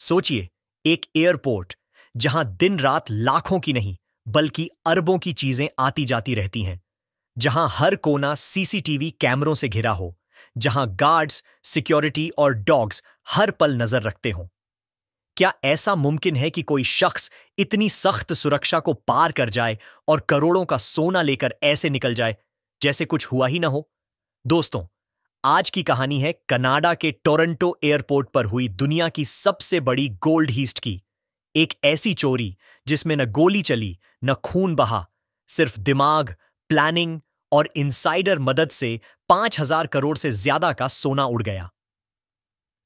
सोचिए, एक एयरपोर्ट जहां दिन रात लाखों की नहीं बल्कि अरबों की चीजें आती जाती रहती हैं, जहां हर कोना सीसीटीवी कैमरों से घिरा हो, जहां गार्ड्स, सिक्योरिटी और डॉग्स हर पल नजर रखते हों। क्या ऐसा मुमकिन है कि कोई शख्स इतनी सख्त सुरक्षा को पार कर जाए और करोड़ों का सोना लेकर ऐसे निकल जाए जैसे कुछ हुआ ही ना हो? दोस्तों, आज की कहानी है कनाडा के टोरंटो एयरपोर्ट पर हुई दुनिया की सबसे बड़ी गोल्ड हीस्ट की। एक ऐसी चोरी जिसमें न गोली चली, न खून बहा, सिर्फ दिमाग, प्लानिंग और इनसाइडर मदद से 5,000 करोड़ से ज्यादा का सोना उड़ गया।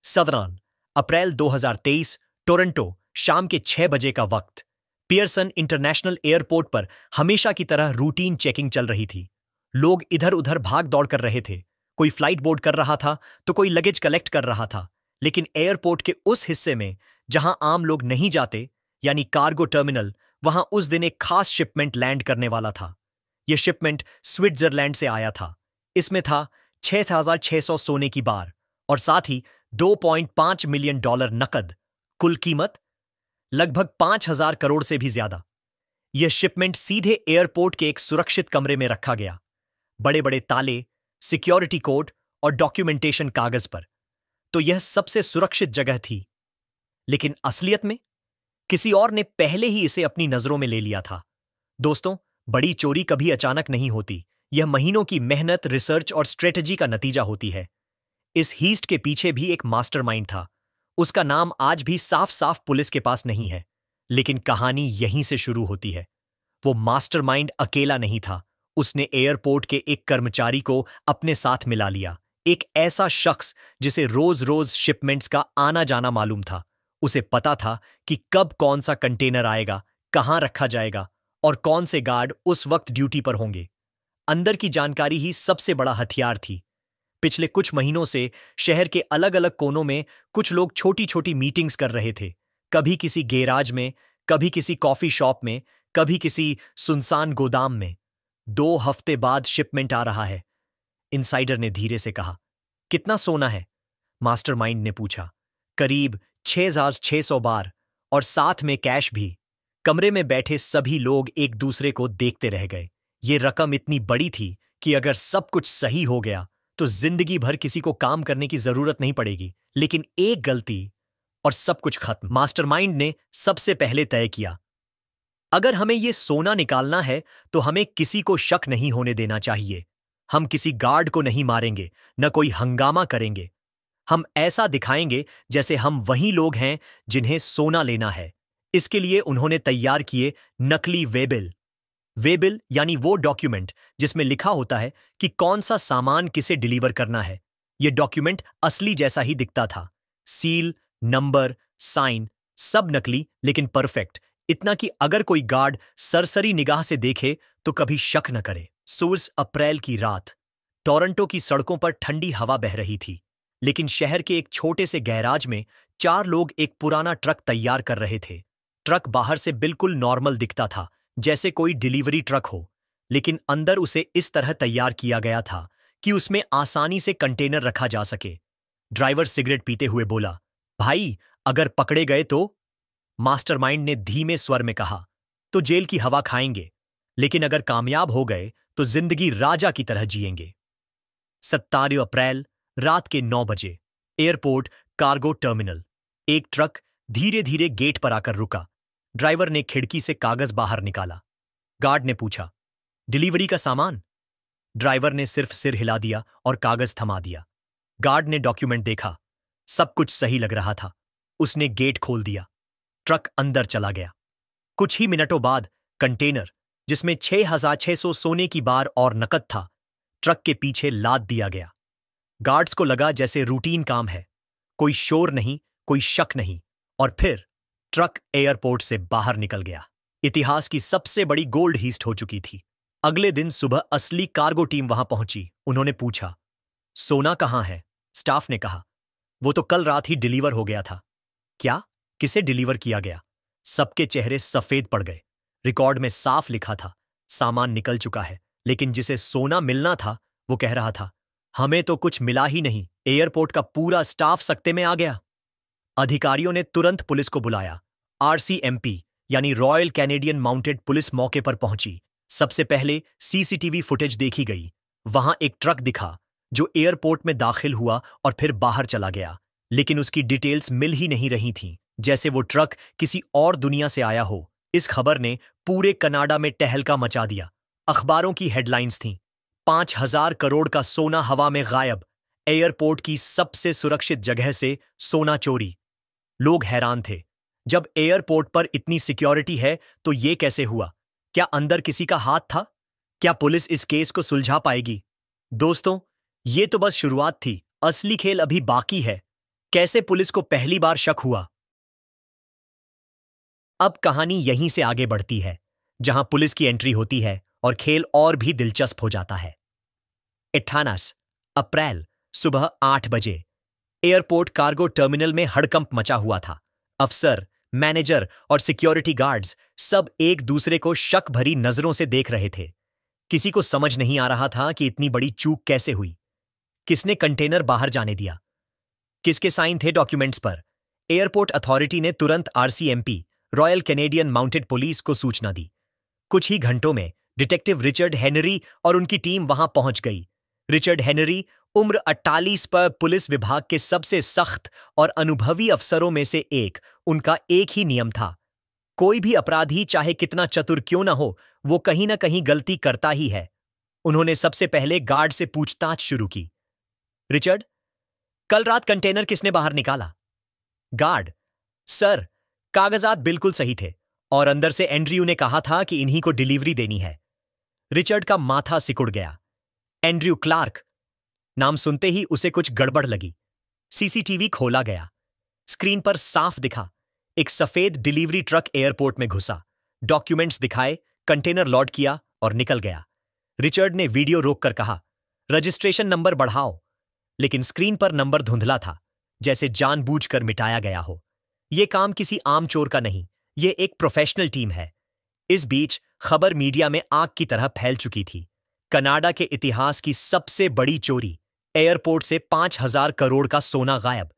17 अप्रैल 2023, टोरंटो, शाम के 6 बजे का वक्त। पियर्सन इंटरनेशनल एयरपोर्ट पर हमेशा की तरह रूटीन चेकिंग चल रही थी। लोग इधर उधर भाग दौड़ कर रहे थे। कोई फ्लाइट बोर्ड कर रहा था तो कोई लगेज कलेक्ट कर रहा था। लेकिन एयरपोर्ट के उस हिस्से में जहां आम लोग नहीं जाते, यानी कार्गो टर्मिनल, वहां उस दिन एक खास शिपमेंट लैंड करने वाला था। यह शिपमेंट स्विट्जरलैंड से आया था। इसमें था 6,600 सोने की बार और साथ ही $2.5 मिलियन नकद। कुल कीमत लगभग 5,000 करोड़ से भी ज्यादा। यह शिपमेंट सीधे एयरपोर्ट के एक सुरक्षित कमरे में रखा गया, बड़े बड़े ताले, सिक्योरिटी कोड और डॉक्यूमेंटेशन कागज पर। तो यह सबसे सुरक्षित जगह थी। लेकिन असलियत में किसी और ने पहले ही इसे अपनी नजरों में ले लिया था। दोस्तों, बड़ी चोरी कभी अचानक नहीं होती। यह महीनों की मेहनत, रिसर्च और स्ट्रेटजी का नतीजा होती है। इस हीस्ट के पीछे भी एक मास्टरमाइंड था। उसका नाम आज भी साफ साफ पुलिस के पास नहीं है, लेकिन कहानी यहीं से शुरू होती है। वो मास्टरमाइंड अकेला नहीं था। उसने एयरपोर्ट के एक कर्मचारी को अपने साथ मिला लिया। एक ऐसा शख्स जिसे रोज रोज शिपमेंट्स का आना जाना मालूम था। उसे पता था कि कब कौन सा कंटेनर आएगा, कहां रखा जाएगा और कौन से गार्ड उस वक्त ड्यूटी पर होंगे। अंदर की जानकारी ही सबसे बड़ा हथियार थी। पिछले कुछ महीनों से शहर के अलग अलग कोनों में कुछ लोग छोटी छोटी मीटिंग्स कर रहे थे। कभी किसी गैराज में, कभी किसी कॉफी शॉप में, कभी किसी सुनसान गोदाम में। 2 हफ्ते बाद शिपमेंट आ रहा है, इनसाइडर ने धीरे से कहा। कितना सोना है? मास्टरमाइंड ने पूछा। करीब 6,600 बार और साथ में कैश भी। कमरे में बैठे सभी लोग एक दूसरे को देखते रह गए। ये रकम इतनी बड़ी थी कि अगर सब कुछ सही हो गया तो जिंदगी भर किसी को काम करने की जरूरत नहीं पड़ेगी। लेकिन एक गलती और सब कुछ खत्म। मास्टरमाइंड ने सबसे पहले तय किया, अगर हमें यह सोना निकालना है तो हमें किसी को शक नहीं होने देना चाहिए। हम किसी गार्ड को नहीं मारेंगे, न कोई हंगामा करेंगे। हम ऐसा दिखाएंगे जैसे हम वही लोग हैं जिन्हें सोना लेना है। इसके लिए उन्होंने तैयार किए नकली वेबिल। वेबिल यानी वो डॉक्यूमेंट जिसमें लिखा होता है कि कौन सा सामान किसे डिलीवर करना है। यह डॉक्यूमेंट असली जैसा ही दिखता था। सील, नंबर, साइन, सब नकली लेकिन परफेक्ट। इतना कि अगर कोई गार्ड सरसरी निगाह से देखे तो कभी शक न करे। 16 अप्रैल की रात टोरंटो की सड़कों पर ठंडी हवा बह रही थी, लेकिन शहर के एक छोटे से गैराज में 4 लोग एक पुराना ट्रक तैयार कर रहे थे। ट्रक बाहर से बिल्कुल नॉर्मल दिखता था, जैसे कोई डिलीवरी ट्रक हो, लेकिन अंदर उसे इस तरह तैयार किया गया था कि उसमें आसानी से कंटेनर रखा जा सके। ड्राइवर सिगरेट पीते हुए बोला, भाई, अगर पकड़े गए तो? मास्टरमाइंड ने धीमे स्वर में कहा, तो जेल की हवा खाएंगे, लेकिन अगर कामयाब हो गए तो जिंदगी राजा की तरह जिएंगे। 17 अप्रैल रात के 9 बजे, एयरपोर्ट कार्गो टर्मिनल। एक ट्रक धीरे धीरे गेट पर आकर रुका। ड्राइवर ने खिड़की से कागज बाहर निकाला। गार्ड ने पूछा, डिलीवरी का सामान? ड्राइवर ने सिर्फ सिर हिला दिया और कागज थमा दिया। गार्ड ने डॉक्यूमेंट देखा। सब कुछ सही लग रहा था। उसने गेट खोल दिया। ट्रक अंदर चला गया। कुछ ही मिनटों बाद कंटेनर, जिसमें 6,600 सोने की बार और नकद था, ट्रक के पीछे लाद दिया गया। गार्ड्स को लगा जैसे रूटीन काम है। कोई शोर नहीं, कोई शक नहीं। और फिर ट्रक एयरपोर्ट से बाहर निकल गया। इतिहास की सबसे बड़ी गोल्ड हीस्ट हो चुकी थी। अगले दिन सुबह असली कार्गो टीम वहां पहुंची। उन्होंने पूछा, सोना कहां है? स्टाफ ने कहा, वो तो कल रात ही डिलीवर हो गया था। क्या? किसे डिलीवर किया गया? सबके चेहरे सफेद पड़ गए। रिकॉर्ड में साफ लिखा था, सामान निकल चुका है, लेकिन जिसे सोना मिलना था वो कह रहा था, हमें तो कुछ मिला ही नहीं। एयरपोर्ट का पूरा स्टाफ सकते में आ गया। अधिकारियों ने तुरंत पुलिस को बुलाया। RCMP यानी रॉयल कैनेडियन माउंटेड पुलिस मौके पर पहुंची। सबसे पहले सीसीटीवी फुटेज देखी गई। वहां एक ट्रक दिखा जो एयरपोर्ट में दाखिल हुआ और फिर बाहर चला गया, लेकिन उसकी डिटेल्स मिल ही नहीं रही थीं, जैसे वो ट्रक किसी और दुनिया से आया हो। इस खबर ने पूरे कनाडा में टहलका मचा दिया। अखबारों की हेडलाइंस थीं, 5,000 करोड़ का सोना हवा में गायब, एयरपोर्ट की सबसे सुरक्षित जगह से सोना चोरी। लोग हैरान थे। जब एयरपोर्ट पर इतनी सिक्योरिटी है तो ये कैसे हुआ? क्या अंदर किसी का हाथ था? क्या पुलिस इस केस को सुलझा पाएगी? दोस्तों, ये तो बस शुरुआत थी। असली खेल अभी बाकी है। कैसे पुलिस को पहली बार शक हुआ? अब कहानी यहीं से आगे बढ़ती है, जहां पुलिस की एंट्री होती है और खेल और भी दिलचस्प हो जाता है। 28 अप्रैल सुबह 8 बजे एयरपोर्ट कार्गो टर्मिनल में हड़कंप मचा हुआ था। अफसर, मैनेजर और सिक्योरिटी गार्ड्स सब एक दूसरे को शक भरी नजरों से देख रहे थे। किसी को समझ नहीं आ रहा था कि इतनी बड़ी चूक कैसे हुई। किसने कंटेनर बाहर जाने दिया? किसके साइन थे डॉक्यूमेंट्स पर? एयरपोर्ट अथॉरिटी ने तुरंत RCMP, royal Canadian mounted police को सूचना दी। कुछ ही घंटों में डिटेक्टिव रिचर्ड हेनरी और उनकी टीम वहां पहुंच गई। रिचर्ड हेनरी उम्र 48 पर पुलिस विभाग के सबसे सख्त और अनुभवी अफसरों में से एक। उनका एक ही नियम था, कोई भी अपराधी चाहे कितना चतुर क्यों ना हो, वो कहीं ना कहीं गलती करता ही है। उन्होंने सबसे पहले गार्ड से पूछताछ शुरू की। रिचर्ड, कल रात कंटेनर किसने बाहर निकाला? गार्ड, सर, कागजात बिल्कुल सही थे और अंदर से एंड्रयू ने कहा था कि इन्हीं को डिलीवरी देनी है। रिचर्ड का माथा सिकुड़ गया। एंड्रयू क्लार्क, नाम सुनते ही उसे कुछ गड़बड़ लगी। सीसीटीवी खोला गया। स्क्रीन पर साफ दिखा, एक सफेद डिलीवरी ट्रक एयरपोर्ट में घुसा, डॉक्यूमेंट्स दिखाए, कंटेनर लोड किया और निकल गया। रिचर्ड ने वीडियो रोककर कहा, रजिस्ट्रेशन नंबर बढ़ाओ, लेकिन स्क्रीन पर नंबर धुंधला था, जैसे जानबूझकर मिटाया गया हो। यह काम किसी आम चोर का नहीं, यह एक प्रोफेशनल टीम है। इस बीच खबर मीडिया में आग की तरह फैल चुकी थी। कनाडा के इतिहास की सबसे बड़ी चोरी, एयरपोर्ट से 5,000 करोड़ का सोना गायब।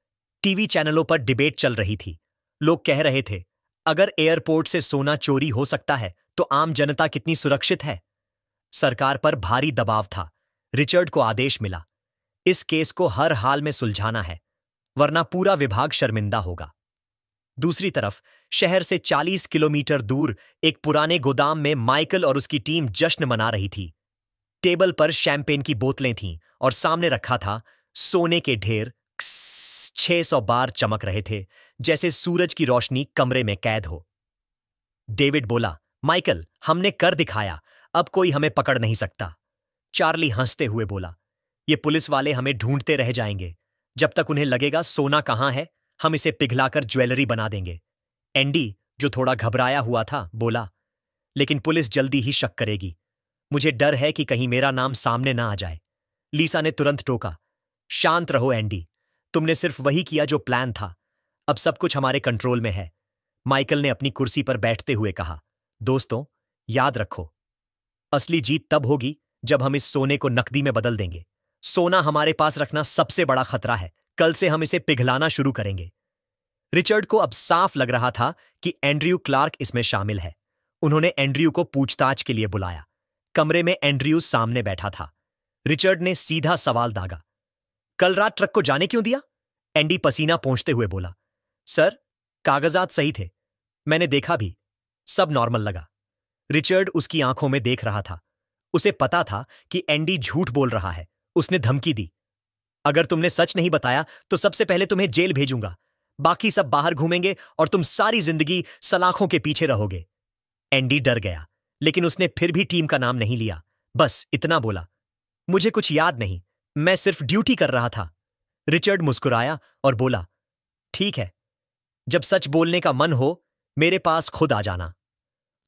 टीवी चैनलों पर डिबेट चल रही थी। लोग कह रहे थे, अगर एयरपोर्ट से सोना चोरी हो सकता है तो आम जनता कितनी सुरक्षित है? सरकार पर भारी दबाव था। रिचर्ड को आदेश मिला, इस केस को हर हाल में सुलझाना है, वरना पूरा विभाग शर्मिंदा होगा। दूसरी तरफ शहर से 40 किलोमीटर दूर एक पुराने गोदाम में माइकल और उसकी टीम जश्न मना रही थी। टेबल पर शैंपेन की बोतलें थीं और सामने रखा था सोने के ढेर। 600 बार चमक रहे थे, जैसे सूरज की रोशनी कमरे में कैद हो। डेविड बोला, माइकल, हमने कर दिखाया, अब कोई हमें पकड़ नहीं सकता। चार्ली हंसते हुए बोला, ये पुलिस वाले हमें ढूंढते रह जाएंगे। जब तक उन्हें लगेगा सोना कहां है, हम इसे पिघलाकर ज्वेलरी बना देंगे। एंडी, जो थोड़ा घबराया हुआ था, बोला, लेकिन पुलिस जल्दी ही शक करेगी। मुझे डर है कि कहीं मेरा नाम सामने ना आ जाए। लीसा ने तुरंत टोका, शांत रहो एंडी, तुमने सिर्फ वही किया जो प्लान था। अब सब कुछ हमारे कंट्रोल में है। माइकल ने अपनी कुर्सी पर बैठते हुए कहा, दोस्तों, याद रखो, असली जीत तब होगी जब हम इस सोने को नकदी में बदल देंगे। सोना हमारे पास रखना सबसे बड़ा खतरा है। कल से हम इसे पिघलाना शुरू करेंगे। रिचर्ड को अब साफ लग रहा था कि एंड्रयू क्लार्क इसमें शामिल है। उन्होंने एंड्रयू को पूछताछ के लिए बुलाया। कमरे में एंड्रयू सामने बैठा था। रिचर्ड ने सीधा सवाल दागा, कल रात ट्रक को जाने क्यों दिया? एंडी पसीना पोंछते हुए बोला, सर, कागजात सही थे, मैंने देखा भी, सब नॉर्मल लगा। रिचर्ड उसकी आंखों में देख रहा था। उसे पता था कि एंडी झूठ बोल रहा है। उसने धमकी दी, अगर तुमने सच नहीं बताया तो सबसे पहले तुम्हें जेल भेजूंगा। बाकी सब बाहर घूमेंगे और तुम सारी जिंदगी सलाखों के पीछे रहोगे। एंडी डर गया, लेकिन उसने फिर भी टीम का नाम नहीं लिया। बस इतना बोला, मुझे कुछ याद नहीं, मैं सिर्फ ड्यूटी कर रहा था। रिचर्ड मुस्कुराया और बोला, ठीक है, जब सच बोलने का मन हो मेरे पास खुद आ जाना।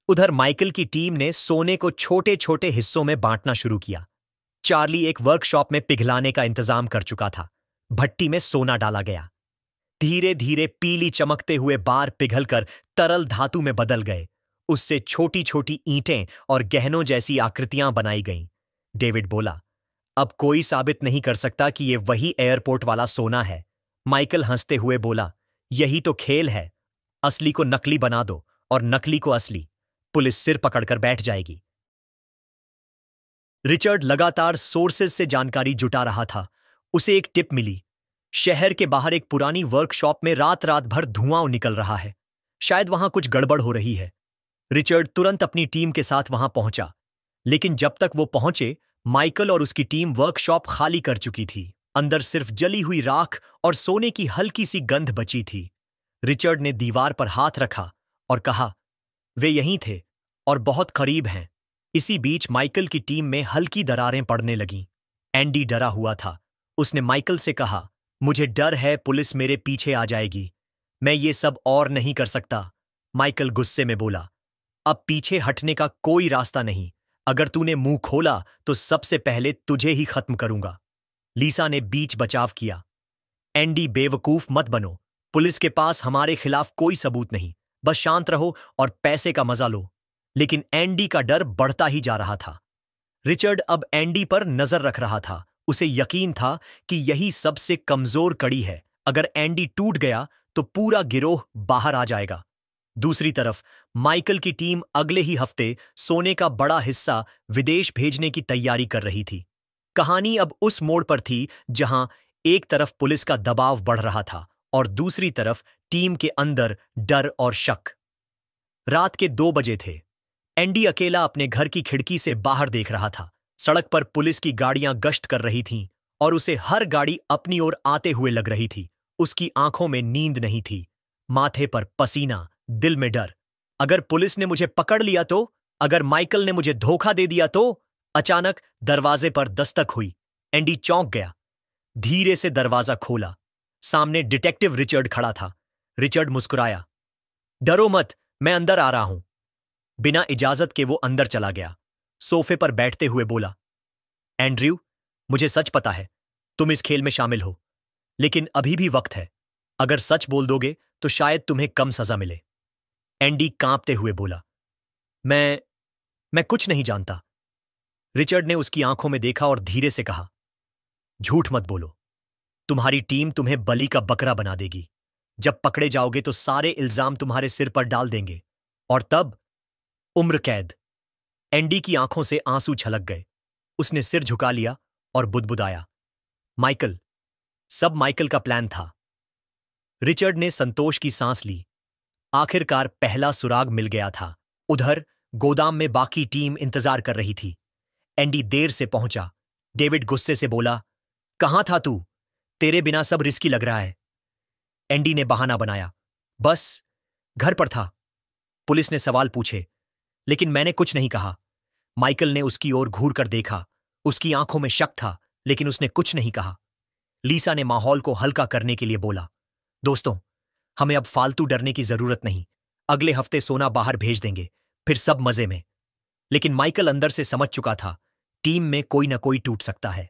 उधर माइकल की टीम ने सोने को छोटे छोटे हिस्सों में बांटना शुरू किया। चार्ली एक वर्कशॉप में पिघलाने का इंतजाम कर चुका था। भट्टी में सोना डाला गया। धीरे धीरे पीली चमकते हुए बार पिघलकर तरल धातु में बदल गए। उससे छोटी छोटी ईंटें और गहनों जैसी आकृतियां बनाई गईं। डेविड बोला, अब कोई साबित नहीं कर सकता कि यह वही एयरपोर्ट वाला सोना है। माइकल हंसते हुए बोला, यही तो खेल है। असली को नकली बना दो और नकली को असली। पुलिस सिर पकड़कर बैठ जाएगी। रिचर्ड लगातार सोर्सेज से जानकारी जुटा रहा था। उसे एक टिप मिली। शहर के बाहर एक पुरानी वर्कशॉप में रात रात भर धुआं निकल रहा है। शायद वहां कुछ गड़बड़ हो रही है। रिचर्ड तुरंत अपनी टीम के साथ वहां पहुंचा, लेकिन जब तक वो पहुंचे माइकल और उसकी टीम वर्कशॉप खाली कर चुकी थी। अंदर सिर्फ जली हुई राख और सोने की हल्की सी गंध बची थी। रिचर्ड ने दीवार पर हाथ रखा और कहा, वे यहीं थे और बहुत करीब हैं। इसी बीच माइकल की टीम में हल्की दरारें पड़ने लगीं। एंडी डरा हुआ था। उसने माइकल से कहा, मुझे डर है पुलिस मेरे पीछे आ जाएगी। मैं ये सब और नहीं कर सकता। माइकल गुस्से में बोला, अब पीछे हटने का कोई रास्ता नहीं। अगर तूने मुंह खोला तो सबसे पहले तुझे ही खत्म करूंगा। लीसा ने बीच बचाव किया। एंडी, बेवकूफ मत बनो। पुलिस के पास हमारे खिलाफ कोई सबूत नहीं। बस शांत रहो और पैसे का मजा लो। लेकिन एंडी का डर बढ़ता ही जा रहा था। रिचर्ड अब एंडी पर नजर रख रहा था। उसे यकीन था कि यही सबसे कमजोर कड़ी है। अगर एंडी टूट गया तो पूरा गिरोह बाहर आ जाएगा। दूसरी तरफ माइकल की टीम अगले ही हफ्ते सोने का बड़ा हिस्सा विदेश भेजने की तैयारी कर रही थी। कहानी अब उस मोड़ पर थी जहां एक तरफ पुलिस का दबाव बढ़ रहा था और दूसरी तरफ टीम के अंदर डर और शक। रात के 2 बजे थे। एंडी अकेला अपने घर की खिड़की से बाहर देख रहा था। सड़क पर पुलिस की गाड़ियां गश्त कर रही थीं और उसे हर गाड़ी अपनी ओर आते हुए लग रही थी। उसकी आंखों में नींद नहीं थी, माथे पर पसीना, दिल में डर। अगर पुलिस ने मुझे पकड़ लिया तो? अगर माइकल ने मुझे धोखा दे दिया तो? अचानक दरवाजे पर दस्तक हुई। एंडी चौंक गया। धीरे से दरवाजा खोला। सामने डिटेक्टिव रिचर्ड खड़ा था। रिचर्ड मुस्कुराया। डरो मत, मैं अंदर आ रहा हूं। बिना इजाजत के वो अंदर चला गया। सोफे पर बैठते हुए बोला, एंड्रयू, मुझे सच पता है तुम इस खेल में शामिल हो, लेकिन अभी भी वक्त है। अगर सच बोल दोगे तो शायद तुम्हें कम सजा मिले। एंडी कांपते हुए बोला, मैं कुछ नहीं जानता। रिचर्ड ने उसकी आंखों में देखा और धीरे से कहा, झूठ मत बोलो। तुम्हारी टीम तुम्हें बलि का बकरा बना देगी। जब पकड़े जाओगे तो सारे इल्जाम तुम्हारे सिर पर डाल देंगे और तब उम्र कैद। एंडी की आंखों से आंसू छलक गए। उसने सिर झुका लिया और बुदबुदाया, माइकल। सब माइकल का प्लान था। रिचर्ड ने संतोष की सांस ली। आखिरकार पहला सुराग मिल गया था। उधर गोदाम में बाकी टीम इंतजार कर रही थी। एंडी देर से पहुंचा। डेविड गुस्से से बोला, कहां था तू? तेरे बिना सब रिस्की लग रहा है। एंडी ने बहाना बनाया, बस घर पर था। पुलिस ने सवाल पूछे, लेकिन मैंने कुछ नहीं कहा। माइकल ने उसकी ओर घूर कर देखा। उसकी आंखों में शक था, लेकिन उसने कुछ नहीं कहा। लीसा ने माहौल को हल्का करने के लिए बोला, दोस्तों, हमें अब फालतू डरने की जरूरत नहीं। अगले हफ्ते सोना बाहर भेज देंगे, फिर सब मजे में। लेकिन माइकल अंदर से समझ चुका था, टीम में कोई न कोई टूट सकता है।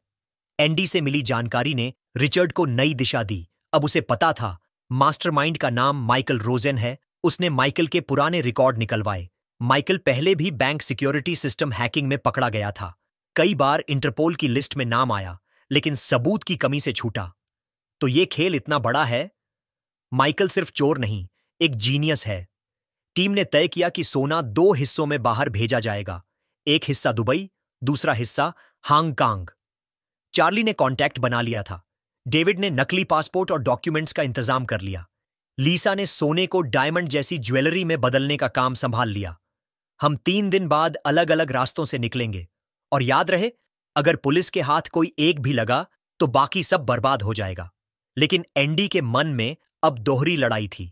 एंडी से मिली जानकारी ने रिचर्ड को नई दिशा दी। अब उसे पता था मास्टरमाइंड का नाम माइकल रोजेन है। उसने माइकल के पुराने रिकॉर्ड निकलवाए। माइकल पहले भी बैंक सिक्योरिटी सिस्टम हैकिंग में पकड़ा गया था। कई बार इंटरपोल की लिस्ट में नाम आया, लेकिन सबूत की कमी से छूटा। तो ये खेल इतना बड़ा है। माइकल सिर्फ चोर नहीं, एक जीनियस है। टीम ने तय किया कि सोना 2 हिस्सों में बाहर भेजा जाएगा। एक हिस्सा दुबई, दूसरा हिस्सा हांगकांग। चार्ली ने कॉन्टैक्ट बना लिया था। डेविड ने नकली पासपोर्ट और डॉक्यूमेंट्स का इंतजाम कर लिया। लीसा ने सोने को डायमंड जैसी ज्वेलरी में बदलने का काम संभाल लिया। हम 3 दिन बाद अलग अलग रास्तों से निकलेंगे। और याद रहे, अगर पुलिस के हाथ कोई एक भी लगा तो बाकी सब बर्बाद हो जाएगा। लेकिन एंडी के मन में अब दोहरी लड़ाई थी।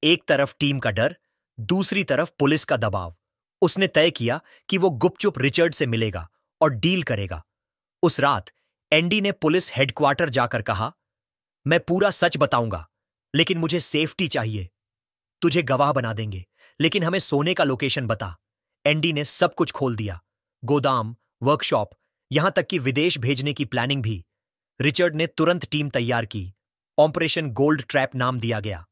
एक तरफ टीम का डर, दूसरी तरफ पुलिस का दबाव। उसने तय किया कि वो गुपचुप रिचर्ड से मिलेगा और डील करेगा। उस रात एंडी ने पुलिस हेडक्वार्टर जाकर कहा, मैं पूरा सच बताऊंगा, लेकिन मुझे सेफ्टी चाहिए। तुझे गवाह बना देंगे, लेकिन हमें सोने का लोकेशन बता। एंडी ने सब कुछ खोल दिया, गोदाम, वर्कशॉप, यहां तक कि विदेश भेजने की प्लानिंग भी। रिचर्ड ने तुरंत टीम तैयार की। ऑपरेशन गोल्ड ट्रैप नाम दिया गया।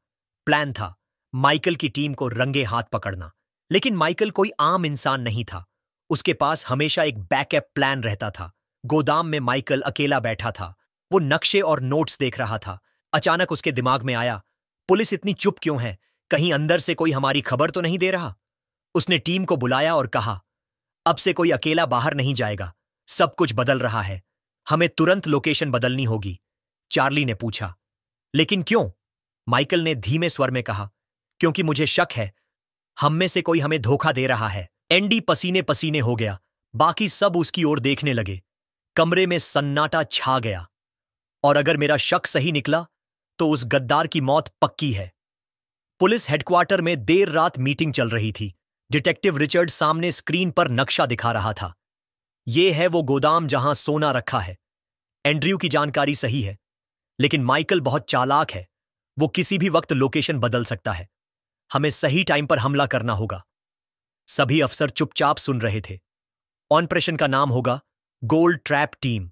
प्लान था माइकल की टीम को रंगे हाथ पकड़ना। लेकिन माइकल कोई आम इंसान नहीं था। उसके पास हमेशा एक बैकअप प्लान रहता था। गोदाम में माइकल अकेला बैठा था। वो नक्शे और नोट्स देख रहा था। अचानक उसके दिमाग में आया, पुलिस इतनी चुप क्यों है? कहीं अंदर से कोई हमारी खबर तो नहीं दे रहा? उसने टीम को बुलाया और कहा, अब से कोई अकेला बाहर नहीं जाएगा। सब कुछ बदल रहा है। हमें तुरंत लोकेशन बदलनी होगी। चार्ली ने पूछा। लेकिन क्यों? माइकल ने धीमे स्वर में कहा। क्योंकि मुझे शक है हम में से कोई हमें धोखा दे रहा है। एंडी पसीने पसीने हो गया। बाकी सब उसकी ओर देखने लगे। कमरे में सन्नाटा छा गया। और अगर मेरा शक सही निकला तो उस गद्दार की मौत पक्की है। पुलिस हेडक्वार्टर में देर रात मीटिंग चल रही थी। डिटेक्टिव रिचर्ड सामने स्क्रीन पर नक्शा दिखा रहा था। यह है वो गोदाम जहां सोना रखा है। एंड्रयू की जानकारी सही है, लेकिन माइकल बहुत चालाक है। वो किसी भी वक्त लोकेशन बदल सकता है। हमें सही टाइम पर हमला करना होगा। सभी अफसर चुपचाप सुन रहे थे। ऑपरेशन का नाम होगा गोल्ड ट्रैप टीम।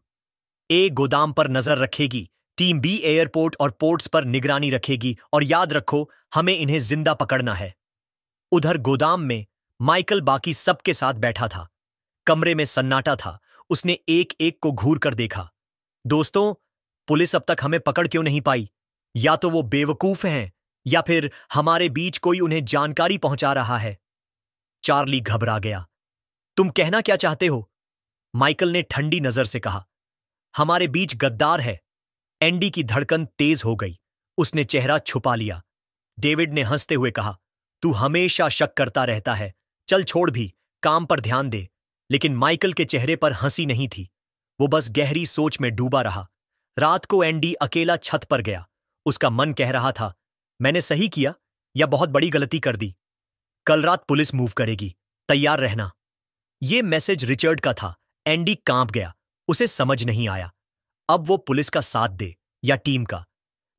ए गोदाम पर नजर रखेगी, टीम बी एयरपोर्ट और पोर्ट्स पर निगरानी रखेगी, और याद रखो हमें इन्हें जिंदा पकड़ना है। उधर गोदाम में माइकल बाकी सबके साथ बैठा था। कमरे में सन्नाटा था। उसने एक एक को घूर कर देखा। दोस्तों, पुलिस अब तक हमें पकड़ क्यों नहीं पाई? या तो वो बेवकूफ हैं, या फिर हमारे बीच कोई उन्हें जानकारी पहुंचा रहा है। चार्ली घबरा गया। तुम कहना क्या चाहते हो? माइकल ने ठंडी नजर से कहा। हमारे बीच गद्दार है। एंडी की धड़कन तेज हो गई। उसने चेहरा छुपा लिया। डेविड ने हंसते हुए कहा, तू हमेशा शक करता रहता है। चल छोड़ भी, काम पर ध्यान दे। लेकिन माइकल के चेहरे पर हंसी नहीं थी। वो बस गहरी सोच में डूबा रहा। रात को एंडी अकेला छत पर गया। उसका मन कह रहा था, मैंने सही किया या बहुत बड़ी गलती कर दी। कल रात पुलिस मूव करेगी, तैयार रहना। ये मैसेज रिचर्ड का था। एंडी कांप गया। उसे समझ नहीं आया अब वो पुलिस का साथ दे या टीम का।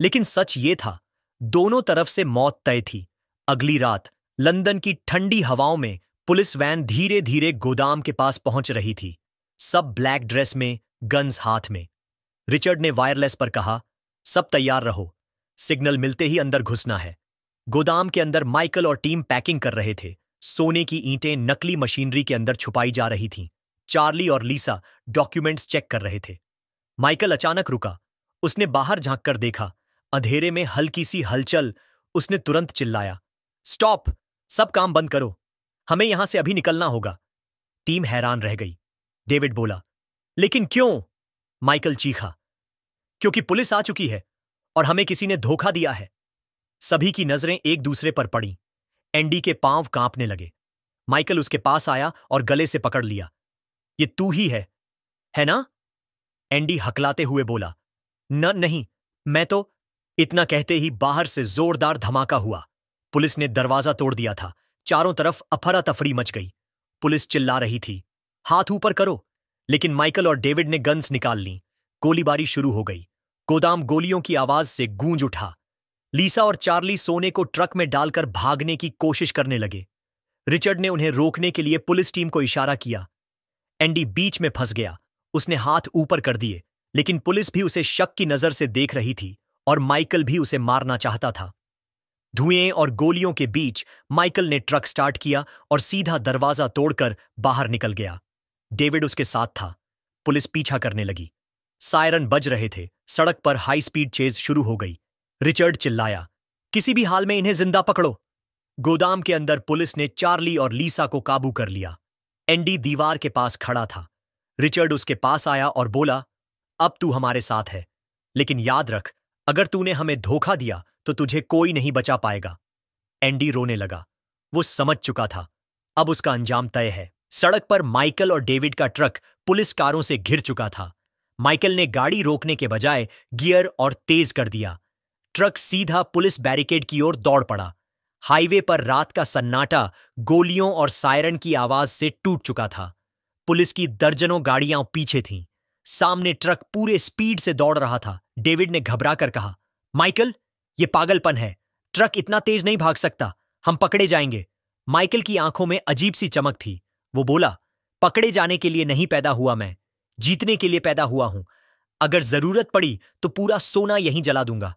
लेकिन सच ये था, दोनों तरफ से मौत तय थी। अगली रात लंदन की ठंडी हवाओं में पुलिस वैन धीरे धीरे गोदाम के पास पहुंच रही थी। सब ब्लैक ड्रेस में, गन्स हाथ में। रिचर्ड ने वायरलेस पर कहा, सब तैयार रहो, सिग्नल मिलते ही अंदर घुसना है। गोदाम के अंदर माइकल और टीम पैकिंग कर रहे थे। सोने की ईंटें नकली मशीनरी के अंदर छुपाई जा रही थीं। चार्ली और लीसा डॉक्यूमेंट्स चेक कर रहे थे। माइकल अचानक रुका। उसने बाहर झांककर देखा। अंधेरे में हल्की सी हलचल। उसने तुरंत चिल्लाया, स्टॉप! सब काम बंद करो, हमें यहां से अभी निकलना होगा। टीम हैरान रह गई। डेविड बोला, लेकिन क्यों? माइकल चीखा, क्योंकि पुलिस आ चुकी है और हमें किसी ने धोखा दिया है। सभी की नजरें एक दूसरे पर पड़ी। एंडी के पांव कांपने लगे। माइकल उसके पास आया और गले से पकड़ लिया। ये तू ही है ना? एंडी हकलाते हुए बोला, नहीं, मैं तो। इतना कहते ही बाहर से जोरदार धमाका हुआ। पुलिस ने दरवाजा तोड़ दिया था। चारों तरफ अफरा तफरी मच गई। पुलिस चिल्ला रही थी, हाथ ऊपर करो। लेकिन माइकल और डेविड ने गन्स निकाल लीं। गोलीबारी शुरू हो गई। गोदाम गोलियों की आवाज से गूंज उठा। लीसा और चार्ली सोने को ट्रक में डालकर भागने की कोशिश करने लगे। रिचर्ड ने उन्हें रोकने के लिए पुलिस टीम को इशारा किया। एंडी बीच में फंस गया। उसने हाथ ऊपर कर दिए, लेकिन पुलिस भी उसे शक की नजर से देख रही थी और माइकल भी उसे मारना चाहता था। धुएं और गोलियों के बीच माइकल ने ट्रक स्टार्ट किया और सीधा दरवाजा तोड़कर बाहर निकल गया। डेविड उसके साथ था। पुलिस पीछा करने लगी। सायरन बज रहे थे। सड़क पर हाई स्पीड चेज शुरू हो गई। रिचर्ड चिल्लाया, किसी भी हाल में इन्हें जिंदा पकड़ो। गोदाम के अंदर पुलिस ने चार्ली और लीसा को काबू कर लिया। एंडी दीवार के पास खड़ा था। रिचर्ड उसके पास आया और बोला, अब तू हमारे साथ है, लेकिन याद रख, अगर तूने हमें धोखा दिया तो तुझे कोई नहीं बचा पाएगा। एंडी रोने लगा। वो समझ चुका था, अब उसका अंजाम तय है। सड़क पर माइकल और डेविड का ट्रक पुलिस कारों से घिर चुका था। माइकल ने गाड़ी रोकने के बजाय गियर और तेज कर दिया। ट्रक सीधा पुलिस बैरिकेड की ओर दौड़ पड़ा। हाईवे पर रात का सन्नाटा गोलियों और सायरन की आवाज से टूट चुका था। पुलिस की दर्जनों गाड़ियां पीछे थीं। सामने ट्रक पूरे स्पीड से दौड़ रहा था। डेविड ने घबरा कर कहा, माइकल, ये पागलपन है। ट्रक इतना तेज नहीं भाग सकता। हम पकड़े जाएंगे। माइकल की आंखों में अजीब सी चमक थी। वो बोला, पकड़े जाने के लिए नहीं पैदा हुआ मैं, जीतने के लिए पैदा हुआ हूं। अगर जरूरत पड़ी तो पूरा सोना यहीं जला दूंगा।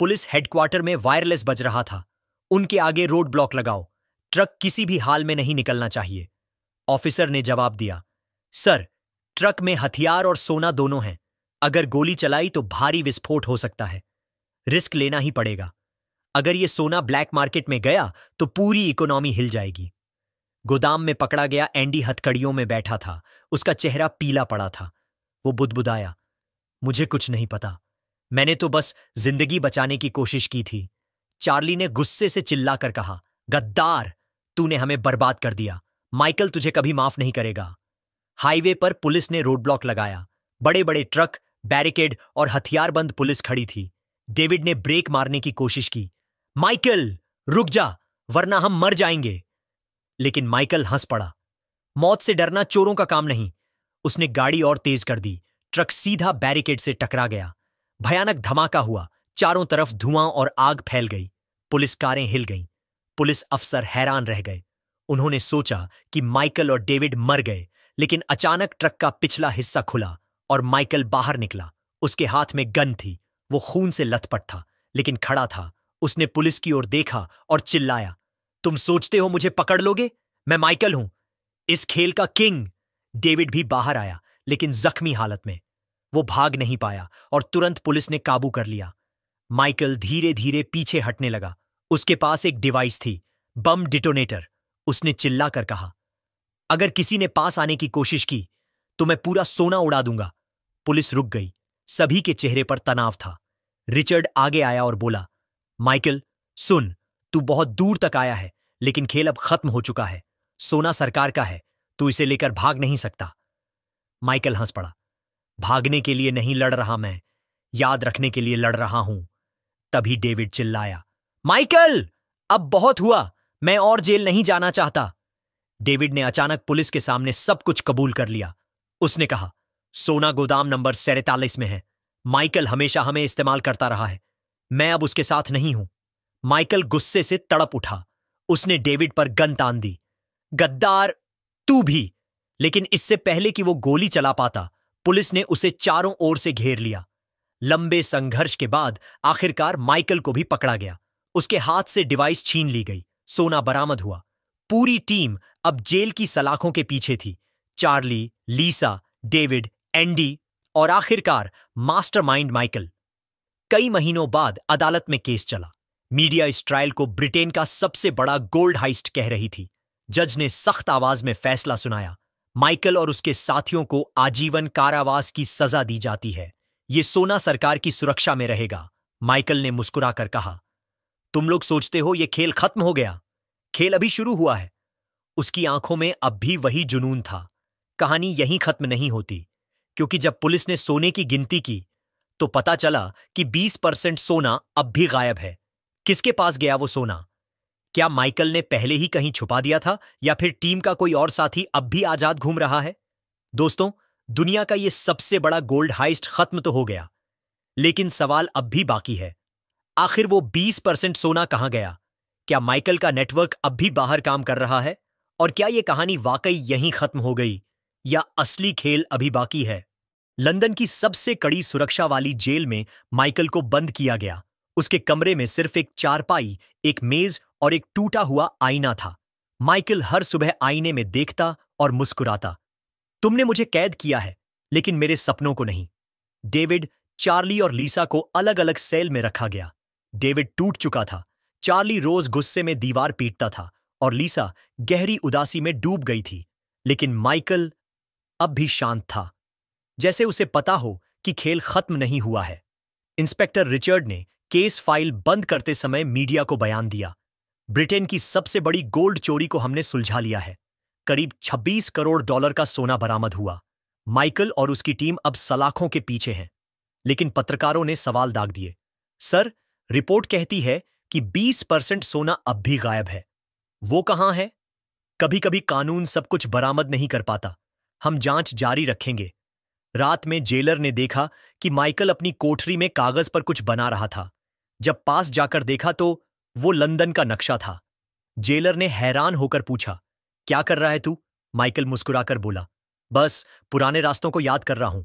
पुलिस हेडक्वार्टर में वायरलेस बज रहा था। उनके आगे रोड ब्लॉक लगाओ। ट्रक किसी भी हाल में नहीं निकलना चाहिए। ऑफिसर ने जवाब दिया, सर, ट्रक में हथियार और सोना दोनों हैं। अगर गोली चलाई तो भारी विस्फोट हो सकता है। रिस्क लेना ही पड़ेगा। अगर ये सोना ब्लैक मार्केट में गया तो पूरी इकोनॉमी हिल जाएगी। गोदाम में पकड़ा गया एंडी हथकड़ियों में बैठा था। उसका चेहरा पीला पड़ा था। वो बुदबुदाया, मुझे कुछ नहीं पता, मैंने तो बस जिंदगी बचाने की कोशिश की थी। चार्ली ने गुस्से से चिल्लाकर कहा, गद्दार, तूने हमें बर्बाद कर दिया। माइकल तुझे कभी माफ नहीं करेगा। हाईवे पर पुलिस ने रोड ब्लॉक लगाया। बड़े बड़े ट्रक, बैरिकेड और हथियारबंद पुलिस खड़ी थी। डेविड ने ब्रेक मारने की कोशिश की। माइकल, रुक जा, वरना हम मर जाएंगे। लेकिन माइकल हंस पड़ा। मौत से डरना चोरों का काम नहीं। उसने गाड़ी और तेज कर दी। ट्रक सीधा बैरिकेड से टकरा गया। भयानक धमाका हुआ। चारों तरफ धुआं और आग फैल गई। पुलिस कारें हिल गईं। पुलिस अफसर हैरान रह गए। उन्होंने सोचा कि माइकल और डेविड मर गए, लेकिन अचानक ट्रक का पिछला हिस्सा खुला और माइकल बाहर निकला। उसके हाथ में गन थी। वो खून से लथपथ था, लेकिन खड़ा था। उसने पुलिस की ओर देखा और चिल्लाया, तुम सोचते हो मुझे पकड़ लोगे? मैं माइकल हूं, इस खेल का किंग। डेविड भी बाहर आया, लेकिन जख्मी हालत में। वो भाग नहीं पाया और तुरंत पुलिस ने काबू कर लिया। माइकल धीरे धीरे पीछे हटने लगा। उसके पास एक डिवाइस थी, बम डिटोनेटर। उसने चिल्लाकर कहा, अगर किसी ने पास आने की कोशिश की तो मैं पूरा सोना उड़ा दूंगा। पुलिस रुक गई। सभी के चेहरे पर तनाव था। रिचर्ड आगे आया और बोला, माइकल, सुन, तू बहुत दूर तक आया है, लेकिन खेल अब खत्म हो चुका है। सोना सरकार का है, तू इसे लेकर भाग नहीं सकता। माइकल हंस पड़ा। भागने के लिए नहीं लड़ रहा मैं, याद रखने के लिए लड़ रहा हूं। तभी डेविड चिल्लाया, माइकल, अब बहुत हुआ, मैं और जेल नहीं जाना चाहता। डेविड ने अचानक पुलिस के सामने सब कुछ कबूल कर लिया। उसने कहा, सोना गोदाम नंबर 47 में है। माइकल हमेशा हमें इस्तेमाल करता रहा है। मैं अब उसके साथ नहीं हूं। माइकल गुस्से से तड़प उठा। उसने डेविड पर गन तान दी। गद्दार, तू भी। लेकिन इससे पहले कि वो गोली चला पाता, पुलिस ने उसे चारों ओर से घेर लिया। लंबे संघर्ष के बाद आखिरकार माइकल को भी पकड़ा गया। उसके हाथ से डिवाइस छीन ली गई। सोना बरामद हुआ। पूरी टीम अब जेल की सलाखों के पीछे थी। चार्ली, लीसा, डेविड, एंडी और आखिरकार मास्टरमाइंड माइकल। कई महीनों बाद अदालत में केस चला। मीडिया इस ट्रायल को ब्रिटेन का सबसे बड़ा गोल्ड हाइस्ट कह रही थी। जज ने सख्त आवाज में फैसला सुनाया, माइकल और उसके साथियों को आजीवन कारावास की सजा दी जाती है। ये सोना सरकार की सुरक्षा में रहेगा। माइकल ने मुस्कुराकर कहा, तुम लोग सोचते हो ये खेल खत्म हो गया? खेल अभी शुरू हुआ है। उसकी आंखों में अब भी वही जुनून था। कहानी यहीं खत्म नहीं होती, क्योंकि जब पुलिस ने सोने की गिनती की तो पता चला कि 20% सोना अब भी गायब है। किसके पास गया वो सोना? क्या माइकल ने पहले ही कहीं छुपा दिया था, या फिर टीम का कोई और साथी अब भी आजाद घूम रहा है? दोस्तों, दुनिया का ये सबसे बड़ा गोल्ड हाइस्ट खत्म तो हो गया, लेकिन सवाल अब भी बाकी है। आखिर वो 20% सोना कहां गया? क्या माइकल का नेटवर्क अब भी बाहर काम कर रहा है? और क्या ये कहानी वाकई यहीं खत्म हो गई, या असली खेल अभी बाकी है? लंदन की सबसे कड़ी सुरक्षा वाली जेल में माइकल को बंद किया गया। उसके कमरे में सिर्फ एक चारपाई, एक मेज और एक टूटा हुआ आईना था। माइकल हर सुबह आईने में देखता और मुस्कुराता। तुमने मुझे कैद किया है, लेकिन मेरे सपनों को नहीं। डेविड, चार्ली और लीसा को अलग अलग सेल में रखा गया। डेविड टूट चुका था। चार्ली रोज गुस्से में दीवार पीटता था और लीसा गहरी उदासी में डूब गई थी। लेकिन माइकल अब भी शांत था, जैसे उसे पता हो कि खेल खत्म नहीं हुआ है। इंस्पेक्टर रिचर्ड ने केस फाइल बंद करते समय मीडिया को बयान दिया, ब्रिटेन की सबसे बड़ी गोल्ड चोरी को हमने सुलझा लिया है। करीब 26 करोड़ डॉलर का सोना बरामद हुआ। माइकल और उसकी टीम अब सलाखों के पीछे हैं। लेकिन पत्रकारों ने सवाल दाग दिए, सर, रिपोर्ट कहती है कि 20% सोना अब भी गायब है। वो कहां है? कभी कभी कानून सब कुछ बरामद नहीं कर पाता। हम जांच जारी रखेंगे। रात में जेलर ने देखा कि माइकल अपनी कोठरी में कागज पर कुछ बना रहा था। जब पास जाकर देखा तो वो लंदन का नक्शा था। जेलर ने हैरान होकर पूछा, क्या कर रहा है तू? माइकल मुस्कुराकर बोला, बस पुराने रास्तों को याद कर रहा हूं।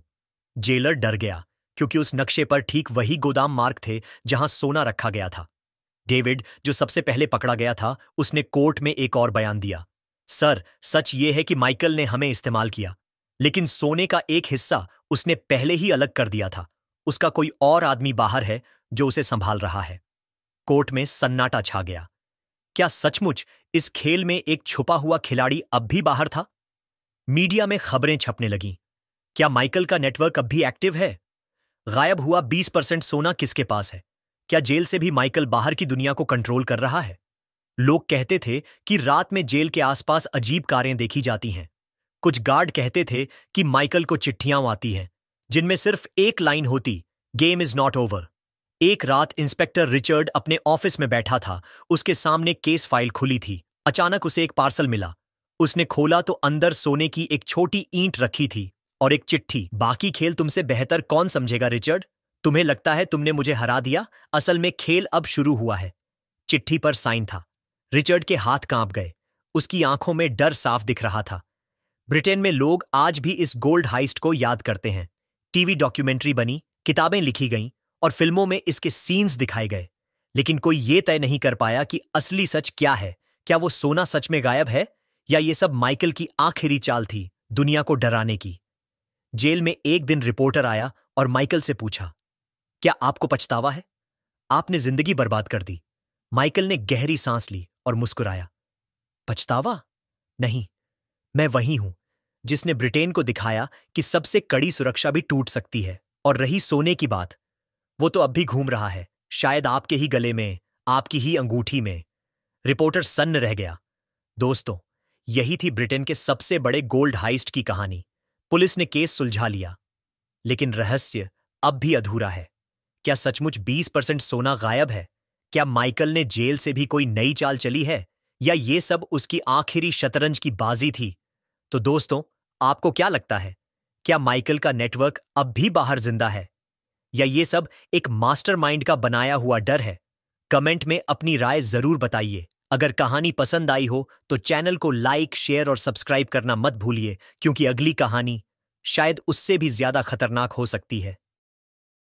जेलर डर गया, क्योंकि उस नक्शे पर ठीक वही गोदाम मार्ग थे जहां सोना रखा गया था। डेविड, जो सबसे पहले पकड़ा गया था, उसने कोर्ट में एक और बयान दिया, सर, सच ये है कि माइकल ने हमें इस्तेमाल किया, लेकिन सोने का एक हिस्सा उसने पहले ही अलग कर दिया था। उसका कोई और आदमी बाहर है जो उसे संभाल रहा है। कोर्ट में सन्नाटा छा गया। क्या सचमुच इस खेल में एक छुपा हुआ खिलाड़ी अब भी बाहर था? मीडिया में खबरें छपने लगीं। क्या माइकल का नेटवर्क अब भी एक्टिव है? गायब हुआ 20% सोना किसके पास है? क्या जेल से भी माइकल बाहर की दुनिया को कंट्रोल कर रहा है? लोग कहते थे कि रात में जेल के आसपास अजीब कारें देखी जाती हैं। कुछ गार्ड कहते थे कि माइकल को चिट्ठियां आती हैं जिनमें सिर्फ एक लाइन होती, गेम इज नॉट ओवर। एक रात इंस्पेक्टर रिचर्ड अपने ऑफिस में बैठा था। उसके सामने केस फाइल खुली थी। अचानक उसे एक पार्सल मिला। उसने खोला तो अंदर सोने की एक छोटी ईंट रखी थी और एक चिट्ठी। बाकी खेल तुमसे बेहतर कौन समझेगा रिचर्ड? तुम्हें लगता है तुमने मुझे हरा दिया? असल में खेल अब शुरू हुआ है। चिट्ठी पर साइन था। रिचर्ड के हाथ कांप गए। उसकी आंखों में डर साफ दिख रहा था। ब्रिटेन में लोग आज भी इस गोल्ड हाइस्ट को याद करते हैं। टीवी डॉक्यूमेंट्री बनी, किताबें लिखी गईं और फिल्मों में इसके सीन्स दिखाए गए। लेकिन कोई ये तय नहीं कर पाया कि असली सच क्या है। क्या वो सोना सच में गायब है या ये सब माइकल की आखिरी चाल थी दुनिया को डराने की? जेल में एक दिन रिपोर्टर आया और माइकल से पूछा, क्या आपको पछतावा है? आपने जिंदगी बर्बाद कर दी। माइकल ने गहरी सांस ली और मुस्कुराया। पछतावा? नहीं, मैं वही हूं जिसने ब्रिटेन को दिखाया कि सबसे कड़ी सुरक्षा भी टूट सकती है। और रही सोने की बात, वो तो अब भी घूम रहा है, शायद आपके ही गले में, आपकी ही अंगूठी में। रिपोर्टर सन्न रह गया। दोस्तों, यही थी ब्रिटेन के सबसे बड़े गोल्ड हाइस्ट की कहानी। पुलिस ने केस सुलझा लिया, लेकिन रहस्य अब भी अधूरा है। क्या सचमुच 20% सोना गायब है? क्या माइकल ने जेल से भी कोई नई चाल चली है या ये सब उसकी आखिरी शतरंज की बाजी थी? तो दोस्तों, आपको क्या लगता है? क्या माइकल का नेटवर्क अब भी बाहर जिंदा है या ये सब एक मास्टरमाइंड का बनाया हुआ डर है? कमेंट में अपनी राय जरूर बताइए। अगर कहानी पसंद आई हो तो चैनल को लाइक, शेयर और सब्सक्राइब करना मत भूलिए, क्योंकि अगली कहानी शायद उससे भी ज्यादा खतरनाक हो सकती है।